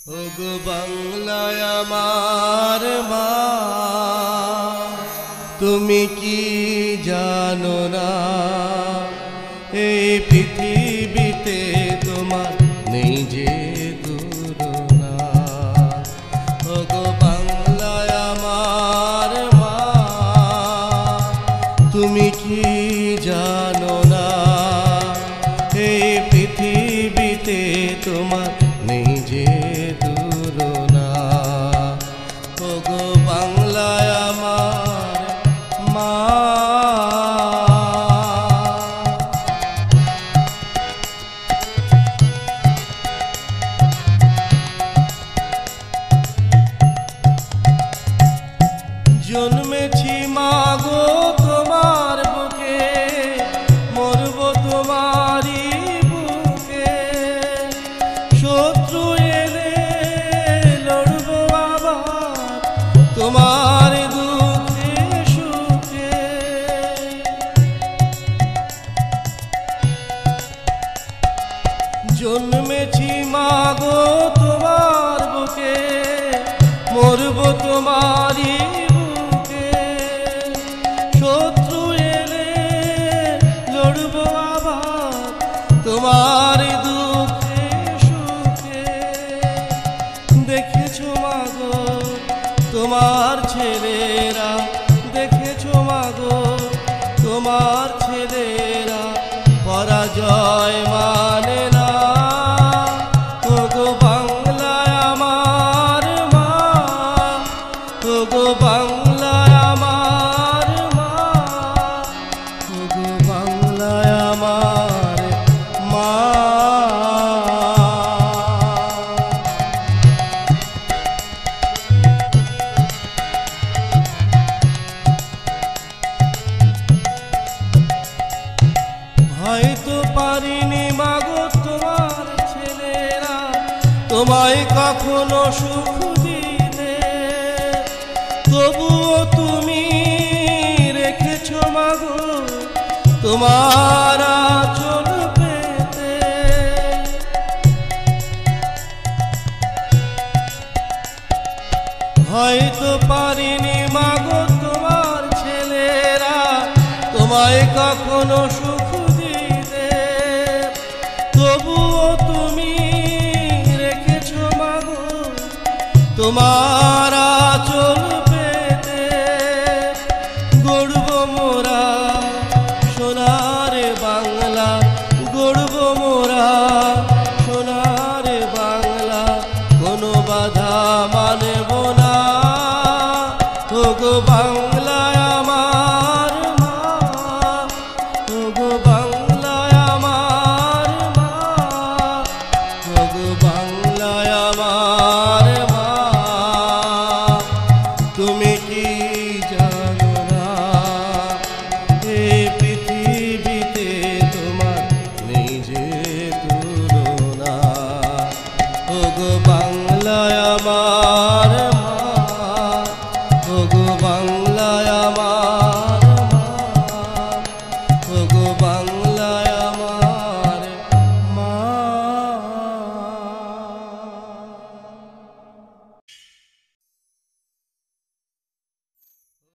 ওগো বাংলায় আমার মা, তুমি কি জানো না এই পৃথিবীতে তোমার নেই যে তুলনা। ওগো বাংলায় আমার মা, তুমি কি জানো না এই পৃথিবীতে তোমার নেই যে তুলনা। ওগো বাংলায় আমার মা, জন্মেছি মাগো তোমার বুকে, মরবো তোমারই বুকে। শত্রু এলে লড়বো আবার তোমার দুঃখে সুখে। জন্মেছি মাগো তোমার বুকে, মরবো তোমারই বুকে। শত্রু এলে লড়বো আবার তোমার দুঃখে সুখে। দেখেছো মাগো তোমার ছেলেরা, দেখেছো মাগো তোমার ছেলেরা পরাজয় মানে না। ওগো বাংলায় আমার মা, ওগো বাংলায় আমার মা, ওগো বাংলায় আমার মা। হয়তো পারিনি মাগো তোমার ছেলেরা তোমায় কখনো সুখ দিতে, তবুও তুমি রেখেছো মাগো তোমার আঁচল পেতে। হয়তো পারিনি মাগো তোমার ছেলেরা তোমায় কখনো সুখ দিতে, তবুও তুমি রেখেছো মাগো তোমার